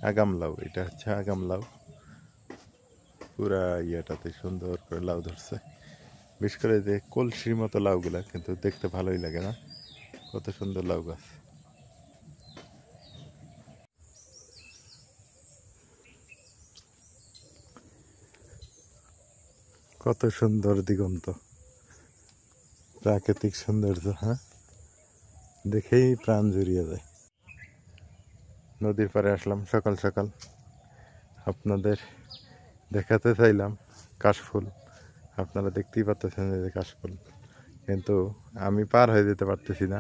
আগাম লাউ, এটা হচ্ছে আগাম লাউ। পুরা ইয়েটাতে সুন্দর করে লাউ ধরছে। বিশেষ করে যে কলসির মতো লাউগুলা কিন্তু দেখতে ভালোই লাগে না? কত সুন্দর লাউ গাছ। কত সুন্দর দিগন্ত, প্রাকৃতিক সৌন্দর্য। হ্যাঁ, দেখেই প্রাণ জুড়িয়ে যায়। নদীর পাড়ে আসলাম সকাল সকাল, আপনাদের দেখাতে চাইলাম কাশফুল। আপনারা দেখতেই পাচ্ছেন যে কাশফুল, কিন্তু আমি পার হয়ে যেতে পারতেছি না।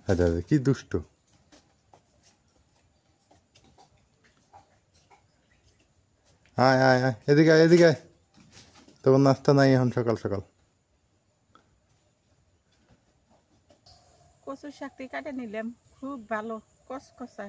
আচ্ছা কি দুষ্টু! আয় আয় আয়, এদিকে আয়, এদিকে আয়। তোর নাস্তা নাই এখন সকাল সকাল? কচুর শাকটি কাটে নিলাম, খুব ভালো কসকসা।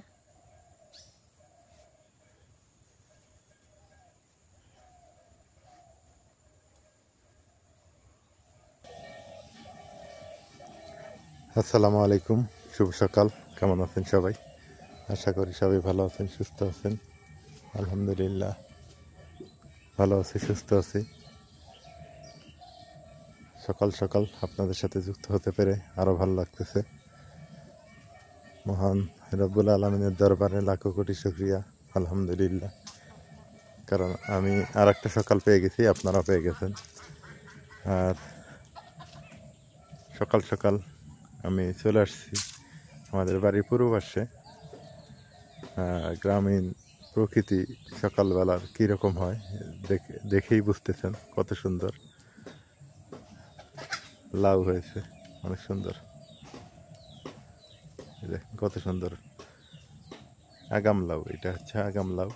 আসসালামু আলাইকুম, শুভ সকাল। কেমন আছেন সবাই? আশা করি সবাই ভালো আছেন, সুস্থ আছেন। আলহামদুলিল্লাহ ভালো আছি, সুস্থ আছি। সকাল সকাল আপনাদের সাথে যুক্ত হতে পেরে আরও ভালো লাগতেছে। মহান রব্বুল আলমিনের দরবারে লাখো কোটি শুকরিয়া, আলহামদুলিল্লাহ। কারণ আমি আর একটা সকাল পেয়ে গেছি, আপনারা পেয়ে গেছেন। আর সকাল সকাল আমি চলে আসছি আমাদের বাড়ির পূর্ব পাশে। গ্রামীণ প্রকৃতি সকালবেলার কীরকম হয় দেখেই বুঝতেছেন কত সুন্দর লাউ হয়েছে, অনেক সুন্দর। কত সুন্দর আগাম লাউ, এটা হচ্ছে আগাম লাউ।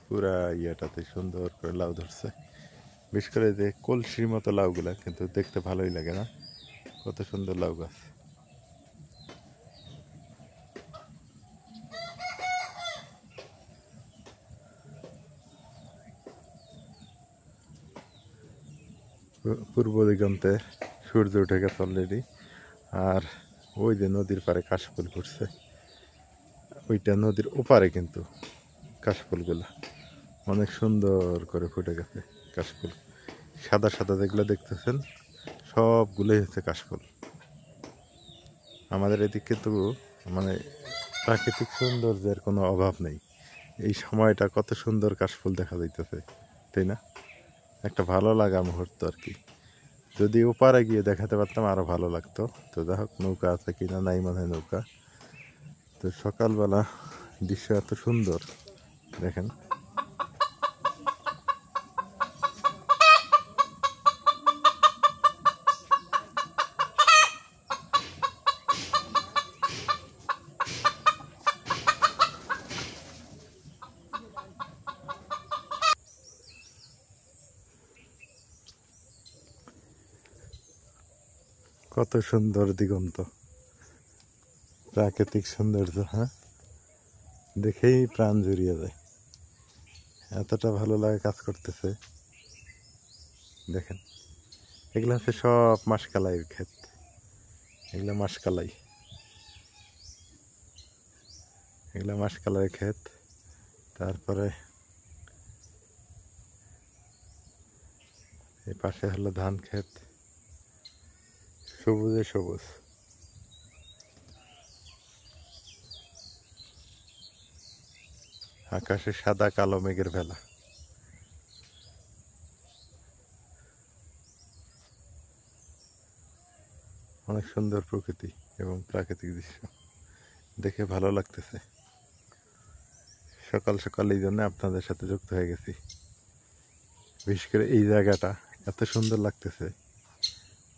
পুরা ইয়েটাতে সুন্দর করে লাউ ধরছে। বিশেষ করে যে কলসির মতো লাউগুলা কিন্তু দেখতে ভালোই লাগে না? কত সুন্দর লাউ গাছ। পূর্ব দিগন্তে সূর্য উঠে গেছে অলরেডি। আর ওই যে নদীর পাড়ে কাশফুল ফুটছে, ওইটা নদীর ওপারে কিন্তু কাশফুলগুলা অনেক সুন্দর করে ফুটে গেছে। কাশফুল সাদা সাদা যেগুলো দেখতেছেন সবগুলোই হচ্ছে কাশফুল। আমাদের এদিকে কিন্তু মানে প্রাকৃতিক সৌন্দর্যের কোনো অভাব নেই। এই সময়টা কত সুন্দর কাশফুল দেখা যাইতেছে, তাই না? একটা ভালো লাগা মুহূর্ত আর কি। যদি ওপারে গিয়ে দেখাতে পারতাম আরো ভালো লাগতো। তো যাই হোক, নৌকা আছে কিনা নাই মনে হয় নৌকা। তো সকালবেলা দৃশ্য এত সুন্দর, দেখেন। কত সুন্দর দিগন্ত, প্রাকৃতিক সৌন্দর্য। হ্যাঁ, দেখেই প্রাণ জুড়িয়ে যায়। এতটা ভালো লাগে কাজ করতেছে। দেখেন, এগুলো হচ্ছে সব মাসকালাইয়ের ক্ষেত। এগুলো মাসকালাই, এগুলো মাসকালাইয়ের ক্ষেত। তারপরে এই পাশে হলো ধান ক্ষেত, সবুজে সবুজ। আকাশে সাদা কালো মেঘের ভেলা। অনেক সুন্দর প্রকৃতি এবং প্রাকৃতিক দৃশ্য, দেখে ভালো লাগতেছে। সকাল সকাল এই জন্য আপনাদের সাথে যুক্ত হয়ে গেছি। বিশেষ করে এই জায়গাটা এত সুন্দর লাগতেছে,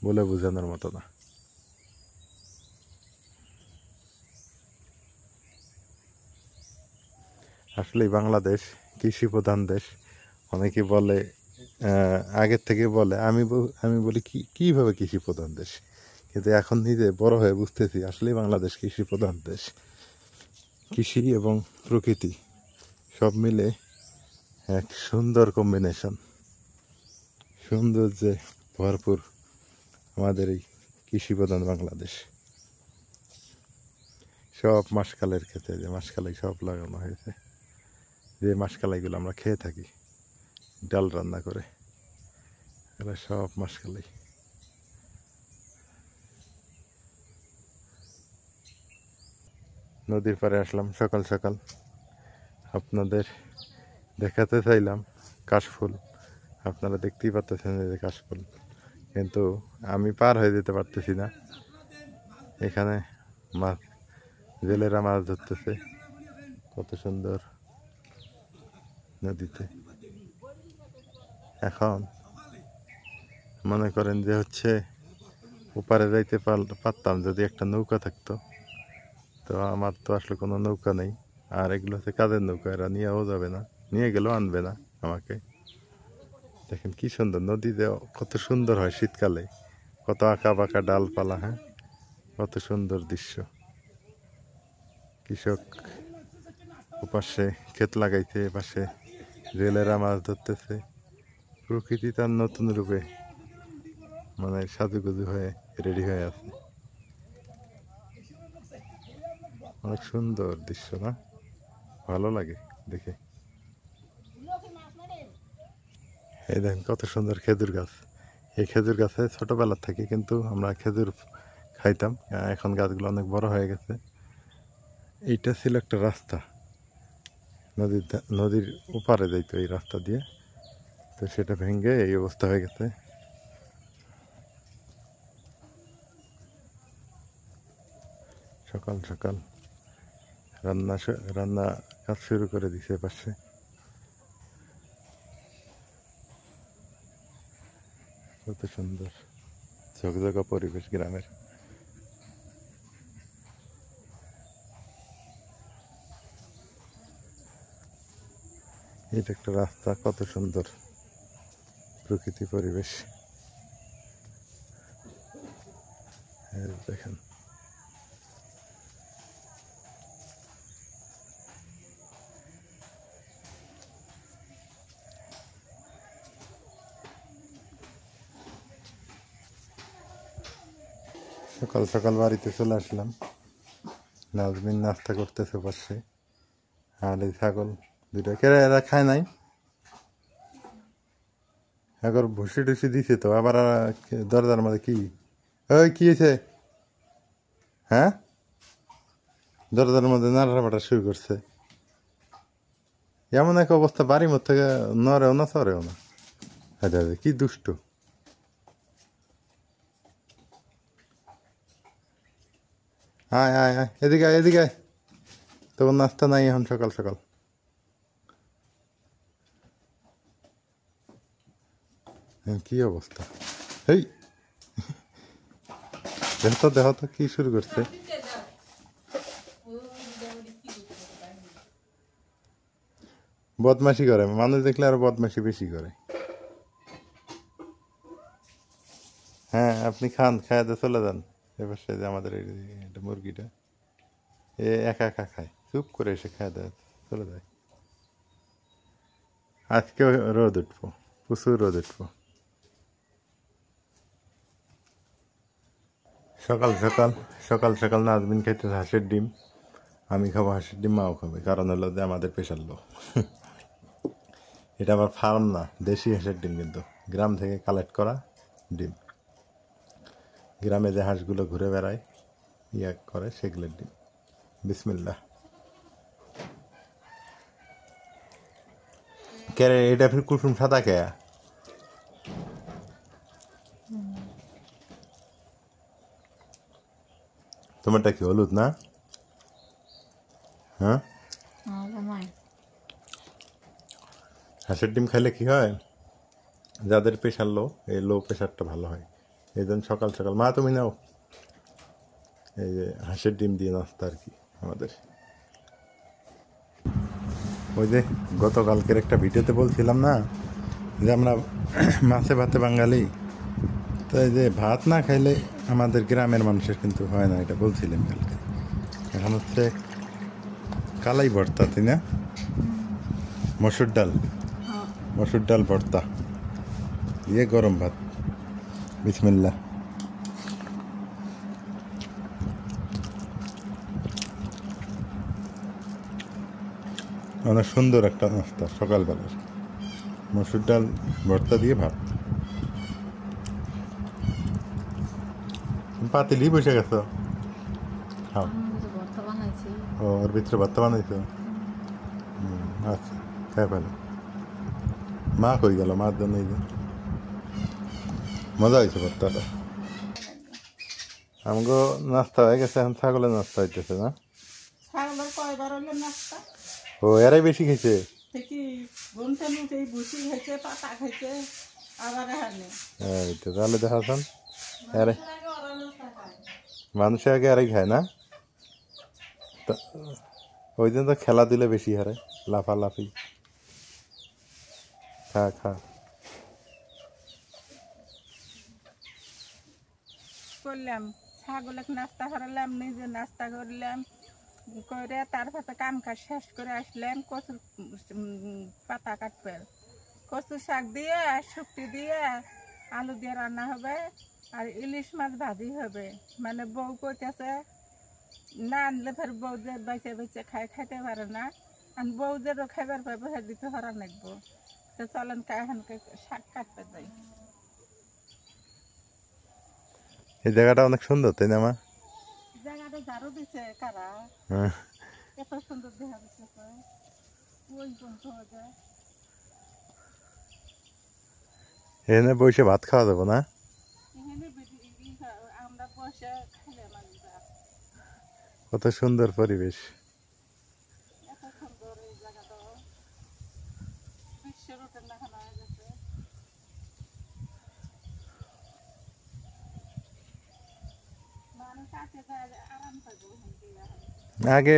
বলে বোঝানোর মতো না। আসলে বাংলাদেশ কৃষি প্রধান দেশ। অনেকে বলে, আগের থেকে বলে, আমি বলি কিভাবে কৃষি প্রধান দেশ, কিন্তু এখন নিজে বড় হয়ে বুঝতেছি আসলেই বাংলাদেশ কৃষি প্রধান দেশ। কৃষি এবং প্রকৃতি সব মিলে এক সুন্দর কম্বিনেশন, সৌন্দর্যে ভরপুর আমাদের এই কৃষি প্রধান বাংলাদেশ। সব মাসকালের ক্ষেতে, যে মাসকালাই সব লাগানো হয়েছে, যে মাসকালাইগুলো আমরা খেয়ে থাকি ডাল রান্না করে, এরা সব মাসকালাই। নদীর পাড়ে আসলাম সকাল সকাল, আপনাদের দেখাতে চাইলাম কাশফুল। আপনারা দেখতেই পাচ্ছেন যে কাশফুল, কিন্তু আমি পার হয়ে যেতে পারতেছি না। এখানে মাছ, জেলেরা মাছ ধরতেছে, কত সুন্দর নদীতে। এখন মনে করেন যে হচ্ছে ওপারে যাইতে পারতাম যদি একটা নৌকা থাকতো, তো আমার তো আসলে কোনো নৌকা নেই। আর এগুলো হচ্ছে কাদের নৌকা, এরা নিয়েও যাবে না, নিয়ে গেলেও আনবে না আমাকে। দেখেন কি সুন্দর নদীতে, কত সুন্দর হয় শীতকালে, কত আঁকা বাঁকা ডালপালা, হ্যাঁ কত সুন্দর দৃশ্য। কৃষক ওপাশে ক্ষেত লাগাইছে, এপাশে জেলেরা মাছ ধরতেছে। প্রকৃতি তার নতুন রূপে মানে সাজুগুজু হয়ে রেডি হয়ে আছে। অনেক সুন্দর দৃশ্য না, ভালো লাগে দেখে। এই দেখেন কত সুন্দর খেজুর গাছ। এই খেজুর গাছে ছোটবেলার থেকে কিন্তু আমরা খেজুর খাইতাম, এখন গাছগুলো অনেক বড় হয়ে গেছে। এইটা ছিল একটা রাস্তা, নদীর ওপারে যাইতো এই রাস্তা দিয়ে, তো সেটা ভেঙে এই অবস্থা হয়ে গেছে। সকাল সকাল রান্না কাজ শুরু করে দিছে পাশে। কত সুন্দর ঝকঝকা পরিবেশ গ্রামের। এটা একটা রাস্তা, কত সুন্দর প্রকৃতি পরিবেশ। দেখেন সকাল সকাল বাড়িতে চলে আসলাম, নাজমিন নাস্তা করতেছে পাশে। আর এই ছাগল দুইটা কেরা, এরা খায় নাই, এখন ভুসি টুসি দিছে তো আবার। দরজার মধ্যে কি, ওই কি হয়েছে, হ্যাঁ দরজার মধ্যে নাড়াটা শুরু করছে। এমন এক অবস্থা, বাড়ির মধ্যে থেকে নড়েও না চড়েও না। কি দুষ্ট। আয় আয় আয়, এদিকে আয়, এদিকে আয়। তখন নাস্তা নাই এখন সকাল সকাল। কি অবস্থা, এই দেখো তো কি শুরু করছে। বদমাশি করে, মানুষ দেখলে আরো বদমাশি বেশি করে। হ্যাঁ আপনি খান, খায়াতে চলে যান। এবার সে যে আমাদের এটা মুরগিটা এ একা একা খায়, চুপ করে এসে খায় দেয় চলে যায়। আজকেও রোদ উঠবো, প্রচুর রোদ উঠবো। সকাল সকাল সকাল সকাল নাজমিন খাইতে হাঁসের ডিম, আমি খাবো হাঁসের ডিম, মাও খাবে। কারণ হলো যে আমাদের পেশার লো। এটা আবার ফার্ম না, দেশি হাঁসের ডিম, কিন্তু গ্রাম থেকে কালেক্ট করা ডিম। গ্রামে যে হাঁসগুলো ঘুরে বেড়ায় ইয়া করে সেগুলোর ডিম। বিসমিল্লাহ। কে রে, এটা ফির কুসুম সাদা কে? তোমারটা কি হলুদ না? হ্যাঁ হাঁসের ডিম খাইলে কি হয়, যাদের প্রেশার লো, এই লো প্রেশারটা ভালো হয়। এই জন্য সকাল সকাল মা তুমি নাও, এই যে হাঁসের ডিম দিয়ে নাস্তা আর কি আমাদের। ওই যে গতকালকের একটা ভিডিওতে বলছিলাম না যে আমরা মাছে ভাতে বাঙালি, তো এই যে ভাত না খাইলে আমাদের গ্রামের মানুষের কিন্তু হয় না, এটা বলছিলাম কালকে। এখন হচ্ছে কালাই ভর্তা, তাই না? মসুর ডাল ভর্তা দিয়ে গরম ভাত। বিসমিল্লাহ। অনেক সুন্দর একটা নাস্তা সকালবেলার মসুর ডাল ভর্তা দিয়ে ভাত। পাতিলি বসে গেছো, খাও। আমি কিছু ভর্তা বানাইছি। ও ওর ভিতরে ভর্তা বানাইছো। আচ্ছা, খাই ভালো। মা কই গেল, মার জন্য এই যে মজা হয়েছে ভর্তাটা। আমাকে নাস্তা হয়ে গেছে, এখন ছাগলের নাস্তা হইতেছে না। ছাগলের কয়বার হলো নাস্তা? ও এরাই বেশি খেয়েছে। দেখি ঘুমতে উঠে ভুসি খাইছে, পাতা খাইছে, আবার এখানে এই তো তাহলে দেখাচ্ছেন এরাই মানুষের আগে ওরা নাস্তা খায়। মানুষের আগে এরাই খায় না। তা- ওই দিন তো খেলা দিলে বেশি হারে, লাফালাফি। খা খা। করলাম ছাগলের নাস্তা করালাম, নিজে নাস্তা করলাম, করে তারপরে কাম কাজ শেষ করে আসলাম। কচুর পাতা কাটবে, কচু শাক দিয়ে শুক্তি দিয়ে আলু দিয়ে রান্না হবে, আর ইলিশ মাছ ভাজি হবে। মানে বউ কইতেছে না আনলে ফের বউ যে বেঁচে বেঁচে খাইতে পারে না, আর বউ যে খাইবার পাবো সে দিতে হরা লাগবো। তো চলেন এখানকে শাক কাটতে যাই। এই জায়গাটা অনেক সুন্দর, তাই না মা? জায়গাটা ঝাড়ু দিছে কারা? হ্যাঁ। এত সুন্দর দেখা দিচ্ছে তো, ওই বন্ধ হয়ে যায়। এখানে বসে ভাত খাওয়া যাবো না? এখানে আমরা বসে খাইলে মানে কত সুন্দর পরিবেশ। এত সুন্দর এই জায়গাটা, বিশ্বের রুটের দেখানো হয়ে গেছে। মানুষ আছে আরাম পাইব ওখান থেকে। আগে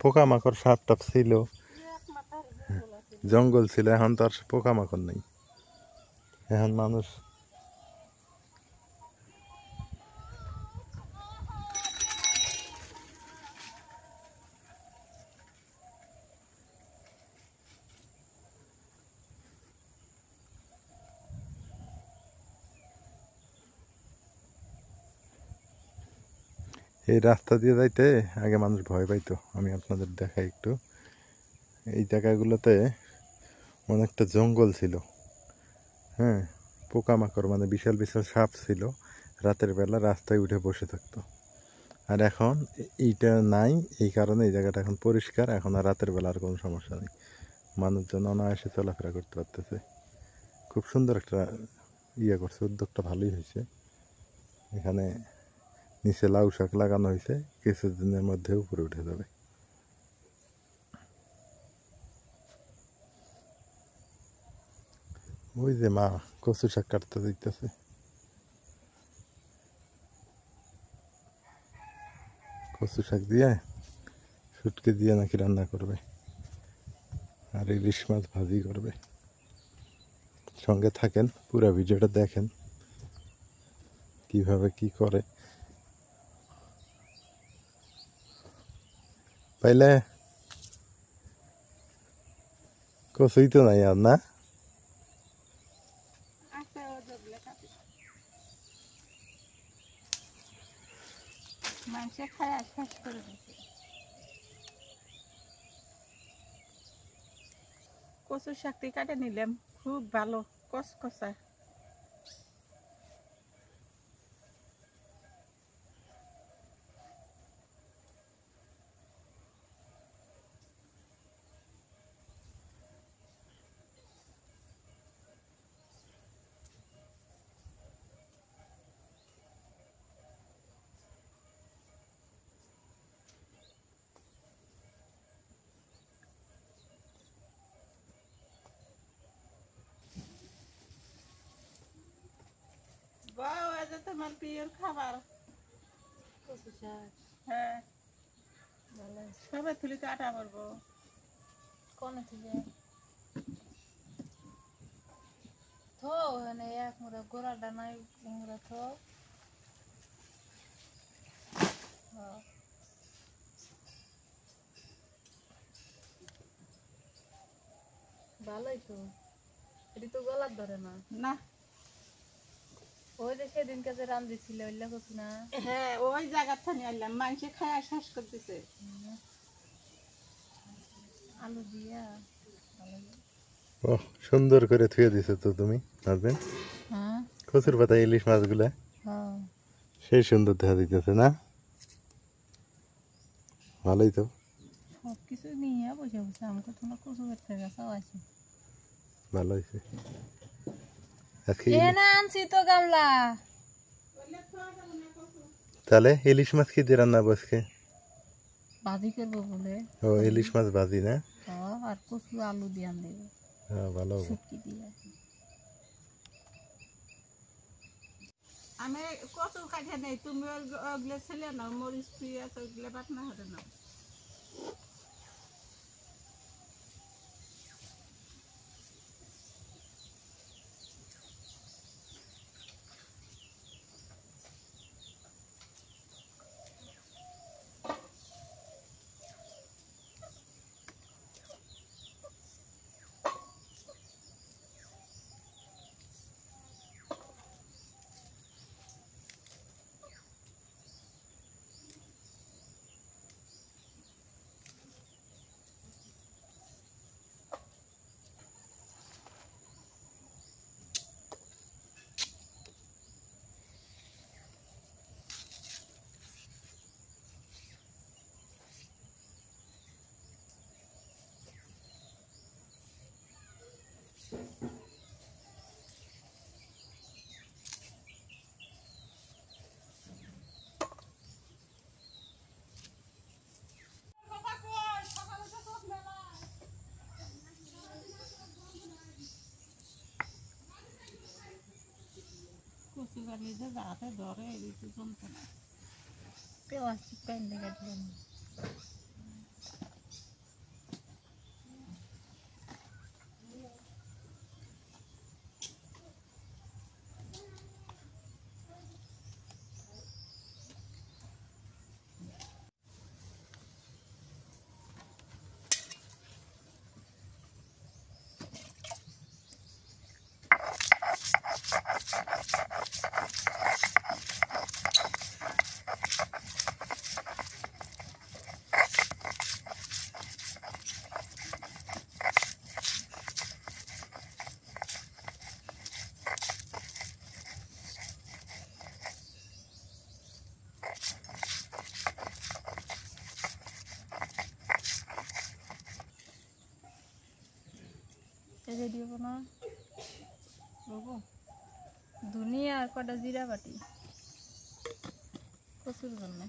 পোকামাকড় সাপ টাপ ছিল, এক মাথার জঙ্গল আছে। জঙ্গল ছিল, এখন তো আর পোকামাকড় নেই। এখন মানুষ এই রাস্তা দিয়ে যাইতে আগে মানুষ ভয় পাইতো। আমি আপনাদের দেখাই একটু। এই জায়গাগুলোতে অনেকটা জঙ্গল ছিল, হ্যাঁ, পোকামাকড় মানে বিশাল বিশাল সাপ ছিল। রাতের বেলা রাস্তায় উঠে বসে থাকতো। আর এখন এইটা নাই, এই কারণে এই জায়গাটা এখন পরিষ্কার। এখন আর রাতের বেলা আর কোনো সমস্যা নেই, মানুষজন অনায়াসে চলাফেরা করতে পারতেছে। খুব সুন্দর একটা করছে, উদ্যোগটা ভালোই হয়েছে। এখানে নিচে লাউ শাক লাগানো হয়েছে, কিছুদিনের মধ্যে উপরে উঠে যাবে। ওই যে মা কচু শাক কাটতে দিতেছে। কচু শাক দিয়ে শুটকি দিয়ে নাকি রান্না করবে, আর ইলিশ মাছ ভাজি করবে। সঙ্গে থাকেন, পুরো ভিডিওটা দেখেন কিভাবে কি করে। পাইলে কচুই তো নাই আর না। আছে ও যেগুলো কাটি মানুষে খায় শেষ করে দিচ্ছে। কচু শাকটি কাটে নিলাম, খুব ভালো কসকসা। বাহ, আজ তোমার প্রিয় খাবার কচু শাক হ্যাঁ। ভালো সবাই তুলি কাটা পারবো। কোন থেকে থো মানে এক মুড়া গোড়াটা নাই মুড়া থো। হ্যাঁ, ভালোই তো, এটি তো গলার ধরে না। না ওই যে সেদিনকে যে রান্ধিছিল ওইলা কচু না। হ্যাঁ, ওই জায়গা থেকে আনলাম, মানুষে খায় শেষ করতেছে। আলু দিয়া ভালো। ও সুন্দর করে থুয়ে দিছো তো তুমি হাজবেন্ড। হ্যাঁ কচুর পাতা ইলিশ মাছগুলা হ্যাঁ সেই সুন্দর দেখা দিতেছে না? ভালোই তো। সব কিছু নিয়ে বসে বসে আমাকে তোমার কচু করতে গেছাও আছে। ভালো হয়েছে আজকে এ না আনছি তো গামলা। তাহলে ইলিশ মাছ কি দিয়ে রান্না আজকে? ভাজি করবো বলে। ও ইলিশ মাছ ভাজি না? আর কচু আলু দিয়ে আন দেবো হ্যাঁ ভালো হবে। শুটকি দিয়ে। আমি কচু কাঠে নেই, তুমি ওগুলো ছেলে নাও, মরিচ পিঁয়াজ ওগুলো বাটনা হতে নাও। কচু গাড়ি যে যাতে ধরে এই তো জমতো না। পেঁয়াজ চিকেন লেগে দিলাম। তেলে দিব না বাবু ধনিয়া আর কটা জিরা বাটি কচুর জন্য।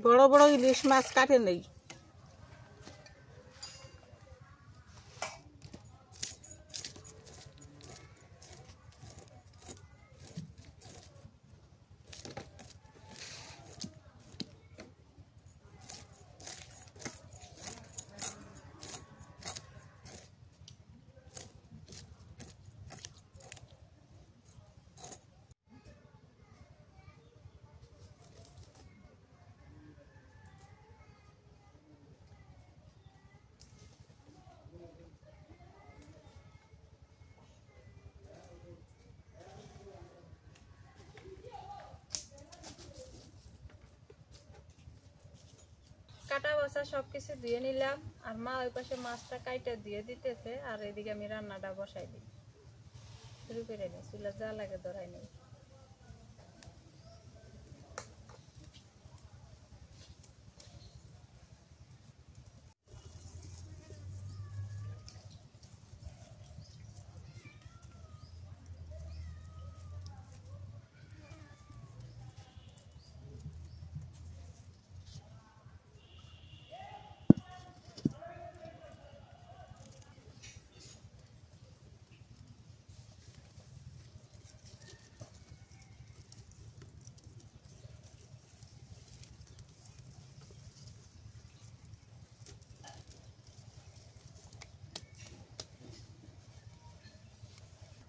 বড় বড় ইলিশ মাছ কাটে নেই। কাটা বাছা সবকিছু ধুয়ে নিলাম, আর মা ওই পাশে মাছটা কাইটা দিয়ে দিতেছে, আর এদিকে আমি রান্নাটা বসাই দিই। শুরু করে নি, চুলা যা লাগে ধরাই নেই।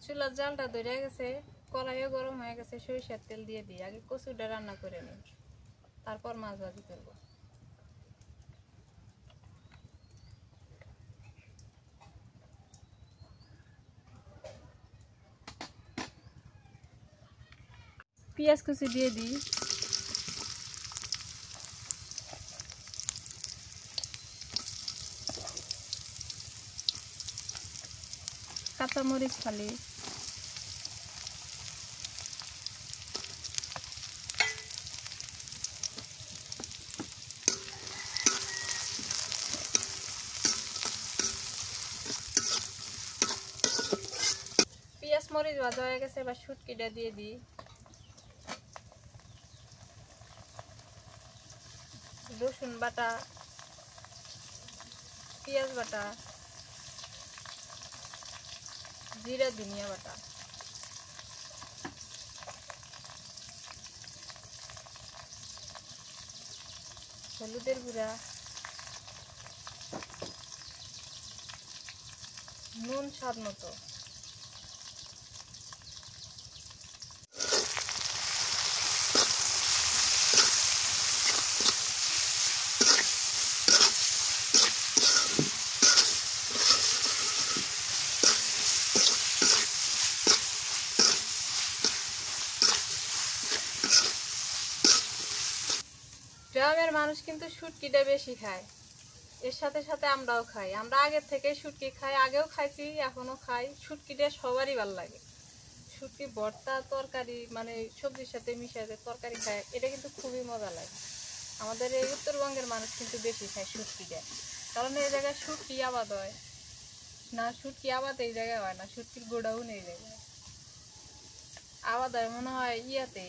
চুলার জালটা ধরে গেছে, কড়াইও গরম হয়ে গেছে, সরিষার তেল দিয়ে দিই। আগে কচুটা রান্না করে নিই, তারপর মাছ ভাজি করবো। পেঁয়াজ কুচি দিয়ে দিই। কাঁচামরিচ ফালি, পেঁয়াজ মরিচ ভাজা হয়ে গেছে, এবার শুটকিটা দিয়ে দিই। রসুন বাটা, পেঁয়াজ বাটা, জিরা ধনিয়া বাটা, হলুদের গুঁড়া, নুন স্বাদ মতো। গ্রামের মানুষ কিন্তু শুটকিটা বেশি খায়, এর সাথে সাথে আমরাও খাই। আমরা আগের থেকে শুটকি খাই, আগেও খাইছি, এখনো খাই। শুটকিটা সবারই ভালো লাগে। শুটকি ভর্তা তরকারি, মানে সবজির সাথে মিশিয়ে তরকারি খায়, এটা কিন্তু খুবই মজা লাগে। আমাদের এই উত্তরবঙ্গের মানুষ কিন্তু বেশি খায় শুটকিটা, কারণ এই জায়গায় শুটকি আবাদ হয় না। শুটকি আবাদ এই জায়গায় হয় না, শুটকির গোডাউন এই জায়গায় আবাদ হয় মনে হয় ইয়াতে।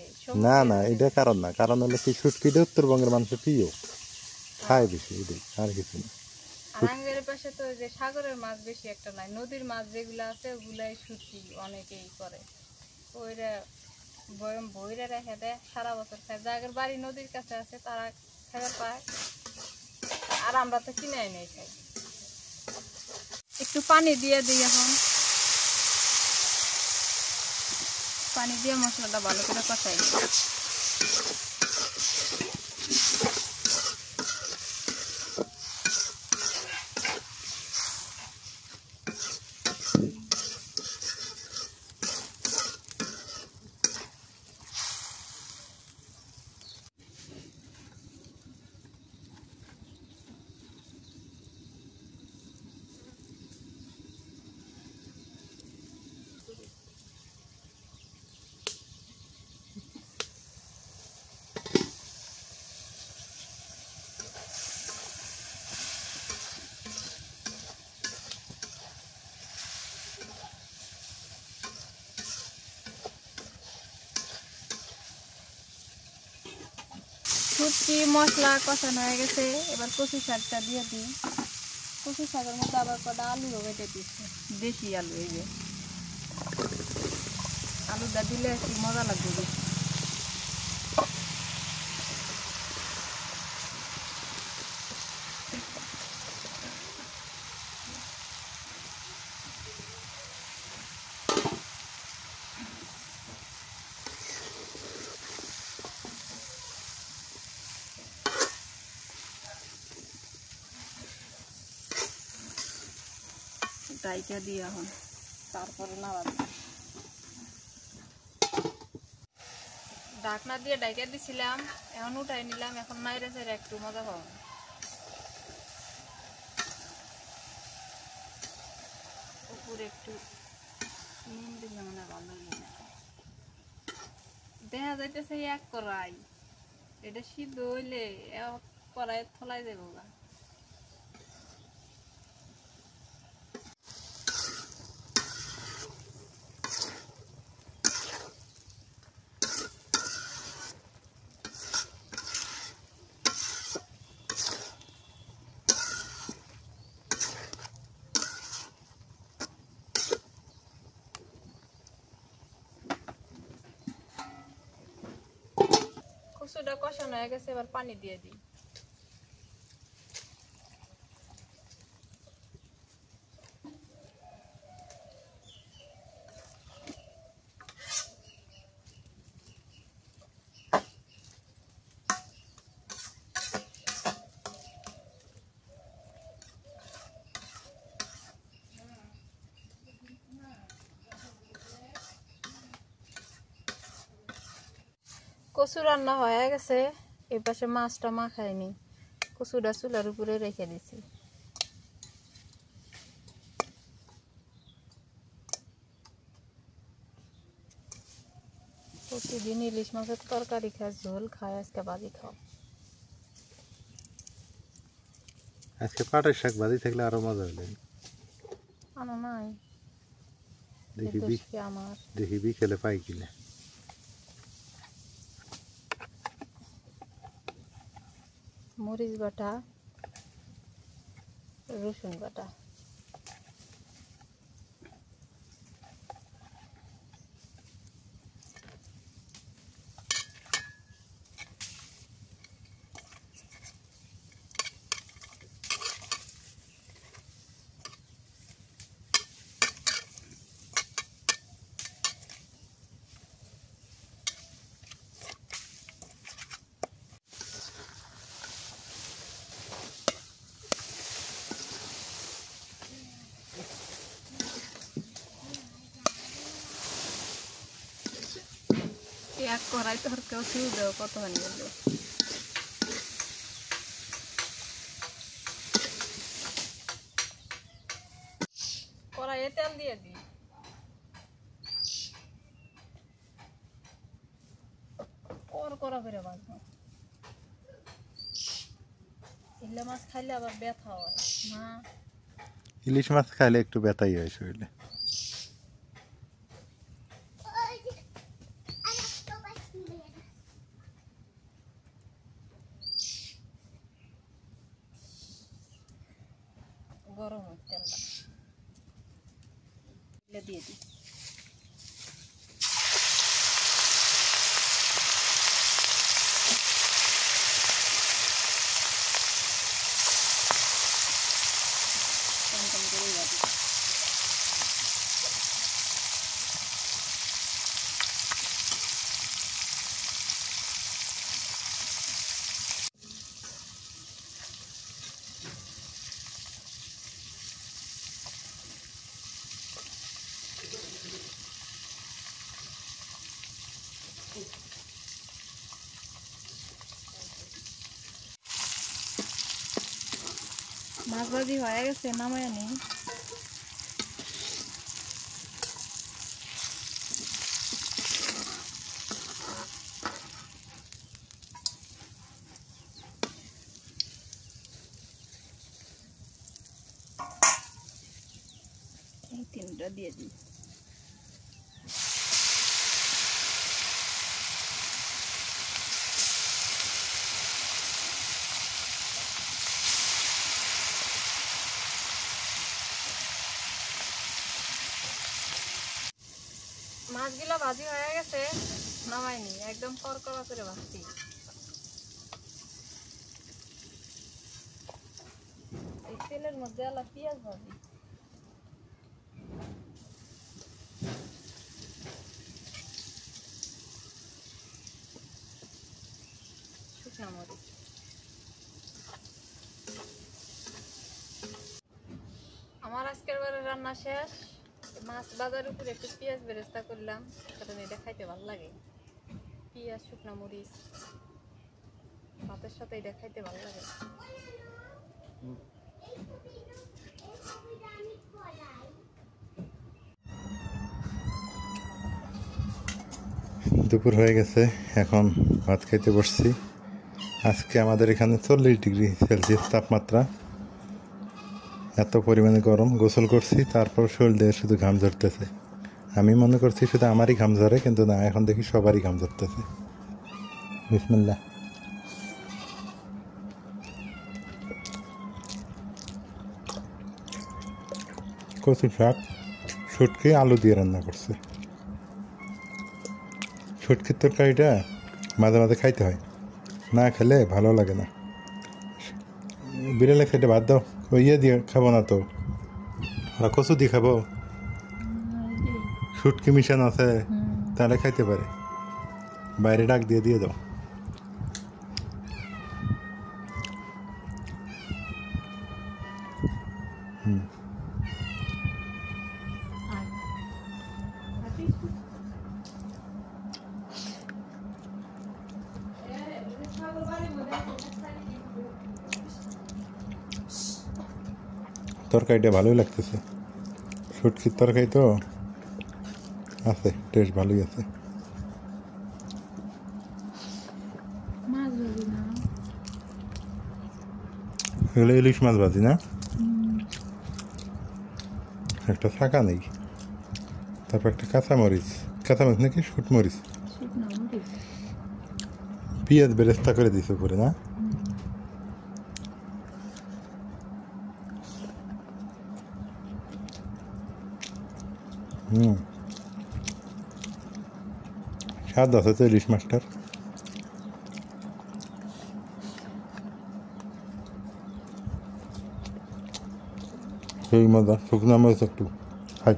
না না, এটা কারণ না, কারণ হলো কি শুটকিটা উত্তরবঙ্গের মানুষের প্রিয়, খায় বেশি, এটাই, আর কিছু না। আর আঙ্গের পাশে তো যে সাগরের মাছ বেশি একটা নাই, নদীর মাছ যেগুলো আছে ওগুলাই শুটকি অনেকেই করে। ওইরা বয়ম বইরা রেখে দেয়, সারা বছর খায়। যাদের বাড়ি নদীর কাছে আছে তারা খাবার পায়, আর আমরা তো কিনে এনে খাই। একটু পানি দিয়ে দিই এখন, পানি দিয়ে মশলাটা ভালো করে কষাই। শুটকি মশলা কষানো হয়ে গেছে, এবার কচু শাকটা দিয়ে দিই। কচু শাকের মধ্যে আবার কটা আলুও কেটে দিচ্ছি, দেশি আলু। এই যে আলুটা দিলে একটু মজা লাগবে বেশি। ডাইকা দিই এখন, তারপরে নাড়াবো। ঢাকনা দিয়ে ডাইকা দিছিলাম, এখন উঠাই নিলাম। এখন নাইরে চাইরে একটু মজা পাবো। একটু নুন দিলে মানে ভালো লাগে না। দেখা যাইতেছে এক কড়াই, এটা সিদ্ধ হইলে এক কড়াই থলাই দেবো গা। কচুটা কষানো হয়ে গেছে, এবার পানি দিয়ে দিই। কচু রান্না হয়ে গেছে, এই পাশে মাছটা মাখাইনি, কচুটা চুলার উপরে রেখে দিছি। প্রতিদিন ইলিশ মাছের তরকারি খায়, ঝোল খায়, আজকে ভাজি খাও। আজকে পাটের শাক ভাজি থাকলে আরো মজা হলো। আনো নাই, দেখি আমার দেখি বিকেলে পাই কিনা। মরিচ বাটা, রসুন বাটা, এক কড়াই তরকারি দেবো, কতখানি হলো। কড়াইয়ে তেল দিয়ে দিই। কড়া করে ভাজবো। ইলিশ মাছ খাইলে আবার ব্যথা হয় না। ইলিশ মাছ খাইলে একটু ব্যথাই হয় শরীরে। গরম হয় তেলটা, দিয়ে দিই। মাছ ভাজি হয়ে গেছে, নামায় নিই। এই তিনটা দিয়ে দিই। মাছগুলো ভাজি হয়ে গেছে, নামাইনি, একদম করকরা করে ভাজছি। এই তেলের মধ্যে আলা পেঁয়াজ ভাজি, শুকনো মরিচ। আমার আজকের বারে রান্না শেষ। মাছ বাজার উপরে একটু পেঁয়াজ বেরেস্তা করলাম, কারণ এটা খাইতে ভালো লাগে। পেঁয়াজ, শুকনো মরিচ, ভাতের সাথে এটা খাইতে ভালো লাগে। দুপুর হয়ে গেছে, এখন ভাত খাইতে বসছি। আজকে আমাদের এখানে 40 ডিগ্রি সেলসিয়াস তাপমাত্রা, এত পরিমাণে গরম। গোসল করছি, তারপর শরীর দিয়ে শুধু ঘাম ঝরতেছে। আমি মনে করছি শুধু আমারই ঘাম ঝরে, কিন্তু না, এখন দেখি সবারই ঘাম ঝরতেছে। বিসমিল্লাহ। কচু শাক শুটকি আলু দিয়ে রান্না করছে। শুটকির তরকারিটা মাঝে মাঝে খাইতে হয়, না খেলে ভালো লাগে না। বিড়ালে খেতে বাদ দাও, ওই ইয়ে দিয়ে খাবো না তো, ওরা কচু দিয়ে খাবো। শুটকি মিশানো আছে, তাহলে খাইতে পারে। বাইরে ডাক দিয়ে দিয়ে দাও। তরকারিটা ভালোই লাগতেছে, শুটকির তরকারি তো আছে, টেস্ট ভালোই আছে। এগুলো ইলিশ মাছ ভাজি না, একটা শাঁকা নেই, তারপর একটা কাঁচামরিচ নাকি শুটমরিচ, পেঁয়াজ বেরেস্তা করে দিছে উপরে না। স্বাদ আছে তো ইলিশ মাছটার। সেই মজা, শুকনো মরিচ একটু খাই।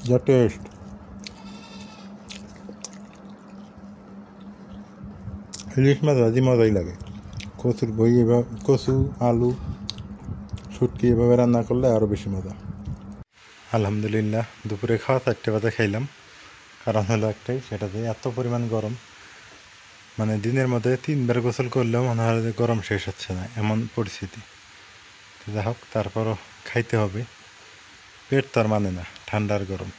যা টেস্ট। ইলিশ মাছ ভাজি মজাই লাগে। কচুর বই এভাবে, কচু আলু শুটকি এভাবে রান্না করলে আরও বেশি মজা। আলহামদুলিল্লাহ, দুপুরে খাওয়া 4টে বাজে খাইলাম। কারণ হলো একটাই, সেটাতে এত পরিমাণ গরম, মানে দিনের মধ্যে 3বার গোসল করলেও মনে হয় যে গরম শেষ হচ্ছে না, এমন পরিস্থিতি। যা হোক, তারপরও খাইতে হবে, পেট তো আর মানে না, ঠান্ডার গরম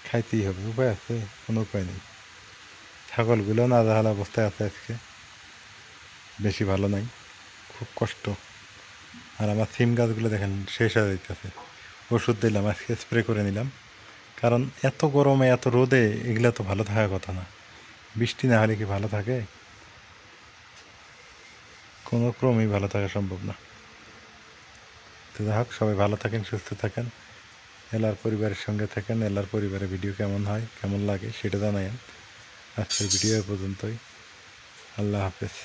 খাইতেই হবে। উপায় আছে? কোনো উপায় নেই। ছাগলগুলো নাজেহাল অবস্থায় আছে আজকে, বেশি ভালো নাই, খুব কষ্ট। আর আমার সিম গাছগুলো দেখেন শেষ হয়ে যাইতেছে। ওষুধ দিলাম আজকে, স্প্রে করে নিলাম, কারণ এত গরমে এত রোদে এগুলো তো ভালো থাকার কথা না। বৃষ্টি না হলে কি ভালো থাকে? কোনো ক্রমেই ভালো থাকা সম্ভব না। তো যাই হোক, সবাই ভালো থাকেন, সুস্থ থাকেন, এলার পরিবারের সঙ্গে থাকেন। এলার পরিবারের ভিডিও কেমন হয়, কেমন লাগে সেটা জানায়েন। আজকের ভিডিও পর্যন্তই। আল্লাহ হাফেজ।